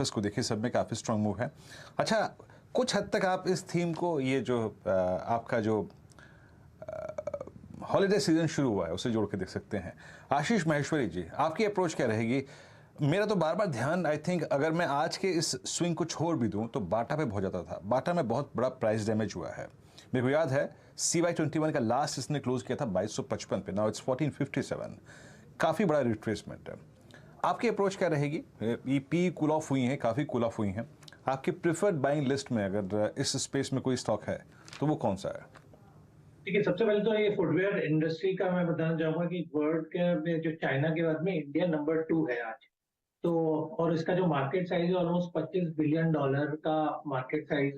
इसको देखिए, सब में काफ़ी स्ट्रांग मूव है। अच्छा, कुछ हद तक आप इस थीम को, ये जो आपका जो हॉलिडे सीजन शुरू हुआ है उससे जोड़ के देख सकते हैं। आशीष माहेश्वरी जी, आपकी अप्रोच क्या रहेगी? मेरा तो बार बार ध्यान, आई थिंक अगर मैं आज के इस स्विंग को छोड़ भी दूं तो बाटा पे बहुत जाता था। बाटा में बहुत बड़ा प्राइस डैमेज हुआ है। मेरे को याद है CY21 का लास्ट इसने क्लोज किया था 2255 पे, नाउ इट्स 1457। काफ़ी बड़ा रिट्रेसमेंट है। आपकी अप्रोच क्या रहेगी? ये पी कूल ऑफ हुई हैं, काफ़ी कूल ऑफ हुई हैं। आपकी प्रिफर्ड बाइंग लिस्ट में अगर इस स्पेस में कोई स्टॉक है तो वो कौन सा है? देखिए, सबसे पहले तो ये फुटवेयर इंडस्ट्री का मैं बताना चाहूंगा कि वर्ल्ड के में जो चाइना के बाद में इंडिया नंबर 2 है आज। तो और इसका जो मार्केट साइज है ऑलमोस्ट $25 बिलियन का मार्केट साइज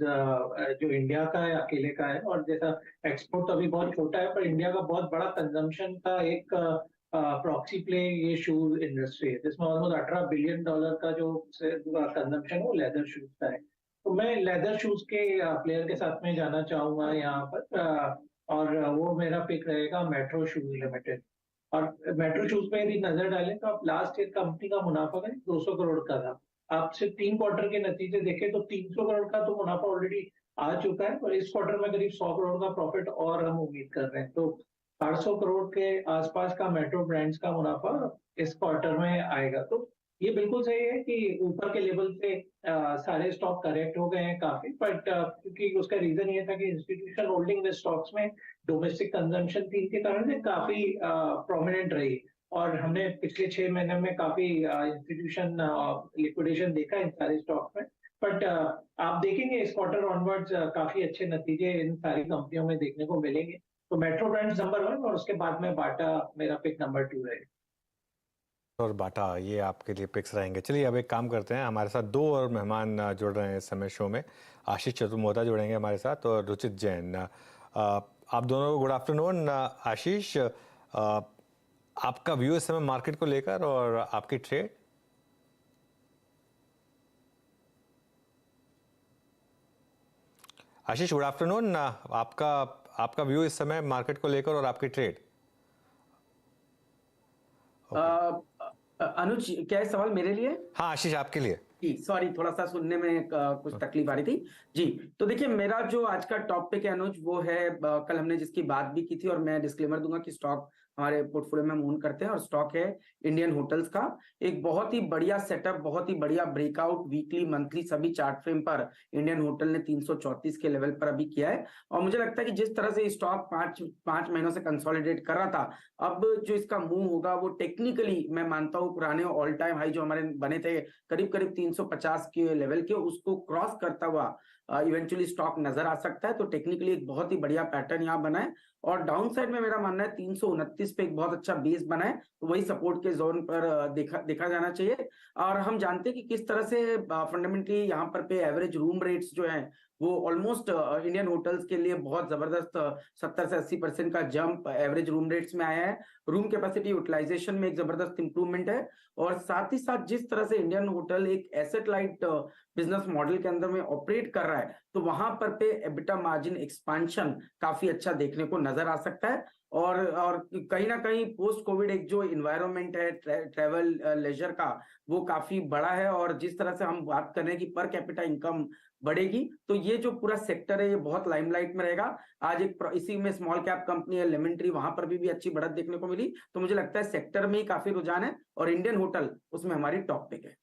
जो इंडिया का है, अकेले का है। और जैसा एक्सपोर्ट तो अभी बहुत छोटा है, पर इंडिया का बहुत बड़ा कंजम्पशन का एक प्रॉक्सी प्ले ये शूज इंडस्ट्री है, जिसमें ऑलमोस्ट $18 बिलियन का जो कंजम्पशन है वो लेदर शूज का है। तो मैं लेदर शूज के प्लेयर के साथ में जाना चाहूंगा यहाँ पर। और वो मेरा पिक रहेगा मेट्रो शूज लिमिटेड। और मेट्रो शूज पे यदि नजर डालें तो आप लास्ट ईयर कंपनी का मुनाफा करीब 200 करोड़ का था। आप सिर्फ 3 क्वार्टर के नतीजे देखें तो 300 करोड़ का तो मुनाफा ऑलरेडी आ चुका है, और इस क्वार्टर में करीब 100 करोड़ का प्रॉफिट और हम उम्मीद कर रहे हैं। तो 800 करोड़ के आसपास का मेट्रो ब्रांड्स का मुनाफा इस क्वार्टर में आएगा। तो ये बिल्कुल सही है कि ऊपर के लेवल से सारे स्टॉक करेक्ट हो गए हैं काफी, बट क्योंकि उसका रीजन ये था कि इंस्टीट्यूशनल होल्डिंग में स्टॉक्स में डोमेस्टिक कंजम्पशन थीम के कारण से काफी प्रोमिनेंट रही। और हमने पिछले 6 महीने में काफी इंस्टीट्यूशन लिक्विडेशन देखा इन सारे स्टॉक में। बट आप देखेंगे इस क्वार्टर ऑनवर्ड्स काफी अच्छे नतीजे इन सारी कंपनियों में देखने को मिलेंगे। तो मेट्रो ब्रांड्स नंबर 1 और उसके बाद में बाटा मेरा पिक नंबर 2 रहेगा। और बाटा ये आपके लिए पिक्स रहेंगे। चलिए अब एक काम करते हैं, हमारे साथ दो और मेहमान जुड़ रहे हैं इस समय शो में। आशीष चतुर्वेदी जुड़ेंगे हमारे साथ और रुचित जैन। आप दोनों को गुड आफ्टरनून। आशीष, आपका व्यू इस समय मार्केट को लेकर और आपकी ट्रेड। आशीष, गुड आफ्टरनून। आपका व्यू इस समय मार्केट को लेकर और आपकी ट्रेड। अनुज, क्या है सवाल मेरे लिए? हाँ आशीष, आपके लिए। जी सॉरी, थोड़ा सा सुनने में कुछ तकलीफ आ रही थी जी। तो देखिए, मेरा जो आज का टॉपिक है अनुज, वो है कल हमने जिसकी बात भी की थी, और मैं डिस्क्लेमर दूंगा कि स्टॉक हमारे पोर्टफोलियो में हम ओन करते हैं, और स्टॉक है इंडियन होटल्स का। एक बहुत ही बढ़िया सेटअप, बहुत ही बढ़िया ब्रेकआउट वीकली मंथली सभी चार्ट फ्रेम पर इंडियन होटल ने 334 के लेवल पर अभी किया है। और मुझे लगता है कि जिस तरह से स्टॉक पांच महीनों से कंसोलिडेट कर रहा था, अब जो इसका मूव होगा वो टेक्निकली मैं मानता हूँ पुराने ऑल टाइम हाई जो हमारे बने थे करीब करीब 350 के लेवल के, उसको क्रॉस करता हुआ इवेंचुअली स्टॉक नजर आ सकता है। तो टेक्निकली एक बहुत ही बढ़िया पैटर्न यहाँ बना है। और डाउन साइड में मेरा मानना है 329 पे एक बहुत अच्छा बेस बना है, तो वही सपोर्ट के जोन पर देखा जाना चाहिए। और हम जानते हैं कि किस तरह से फंडामेंटली यहाँ पर पे एवरेज रूम रेट्स जो हैं वो ऑलमोस्ट इंडियन होटल्स के लिए बहुत जबरदस्त 70 से 80% का जंप एवरेज रूम रेट्स में आया है। रूम कैपेसिटी यूटिलाइजेशन में एक जबरदस्त इंप्रूवमेंट है। और साथ ही साथ जिस तरह से इंडियन होटल एक एसेट लाइट बिजनेस मॉडल के अंदर में ऑपरेट कर रहा है, तो वहां पर पे एबिटा मार्जिन एक्सपांशन काफी अच्छा देखने को नजर आ सकता है। और कहीं ना कहीं पोस्ट कोविड एक जो इन्वायरमेंट है ट्रेवल लेजर का, वो काफी बड़ा है। और जिस तरह से हम बात कर रहे हैं कि पर कैपिटा इनकम बढ़ेगी, तो ये जो पूरा सेक्टर है ये बहुत लाइमलाइट में रहेगा। आज एक इसी में स्मॉल कैप कंपनी है लेमन ट्री, वहां पर भी अच्छी बढ़त देखने को मिली। तो मुझे लगता है सेक्टर में ही काफी रुझान है, और इंडियन होटल उसमें हमारी टॉप पिक है।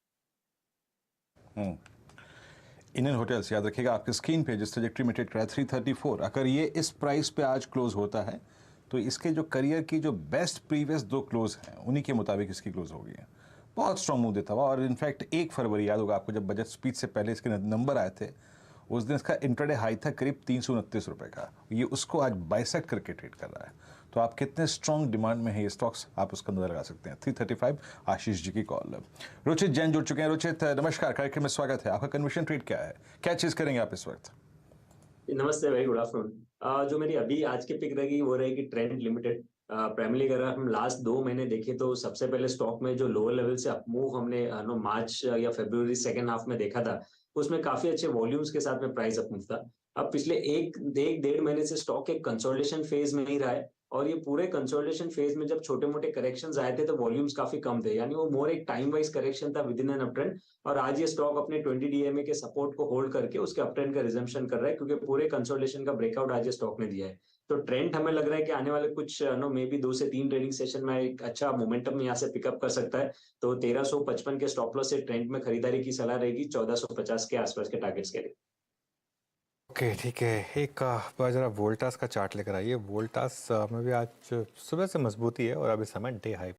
इंडियन होटल्स याद रखिएगा, आपके स्क्रीन पे जिस ट्रैजेक्टरी में ट्रेड कर रहा है 334, अगर ये इस प्राइस पे आज क्लोज होता है तो इसके जो करियर की जो बेस्ट प्रीवियस 2 क्लोज हैं उन्हीं के मुताबिक इसकी क्लोज होगी। बहुत स्ट्रॉन्ग मूव देता हुआ। और इनफैक्ट 1 फरवरी याद होगा आपको, जब बजट स्पीच से पहले इसके नंबर आए थे, उस दिन इसका इंट्राडे हाई था करीब 329 रुपये का। ये उसको आज बाइसेक्ट करके ट्रेड कर रहा है। तो आप कितने स्ट्रॉन्ग डिमांड में है ये स्टॉक्स, आप उसका अंदाजा लगा सकते हैं। 335 आशीष जी की कॉल। रुचित जैन जुड़ चुके हैं। रुचित नमस्कार, कार्यक्रम में स्वागत है। आपका कन्वर्शन ट्रेड क्या है, क्या चीज़ करेंगे आप इस वक्त? नमस्ते भाई, गुड आफ्टरनून। जो मेरी अभी आज की पिक रहेगी वो रहेगी ट्रेंड लिमिटेड। प्राइमली अगर हम लास्ट 2 महीने देखें तो सबसे पहले स्टॉक में जो लोअर लेवल से अप मूव हमने मार्च या फरवरी सेकेंड हाफ में देखा था, उसमें काफी अच्छे वॉल्यूम्स के साथ में प्राइस अप मूव था। अब पिछले एक डेढ़ महीने से स्टॉक एक कंसोलिडेशन फेज में ही रहा है। और ये पूरे कंसोलिडेशन फेज में जब छोटे मोटे करेक्शंस आए थे तो वॉल्यूम्स काफी कम थे, यानी वो मोर एक टाइम वाइज करेक्शन था विद इन एन अपट्रेंड। और आज ये स्टॉक अपने 20 डीएमए के सपोर्ट को होल्ड करके उसके अपट्रेंड का रिजम्पशन कर रहा है, क्योंकि पूरे कंसोलिडेशन का ब्रेकआउट आज ये स्टॉक ने दिया है। तो ट्रेंड हमें लग रहा है कि आने वाले कुछ नो मे बी 2 से 3 ट्रेडिंग सेशन में एक अच्छा मोमेंटम यहाँ से पिकअप कर सकता है। तो 1355 के स्टॉप लॉस से ट्रेंड में खरीदारी की सलाह रहेगी 1450 के आसपास के टारगेट्स के लिए। ओके ठीक है, एक बार जरा वोल्टास का चार्ट लेकर आइए। वोल्टास में भी आज सुबह से मजबूती है और अभी समय डे हाई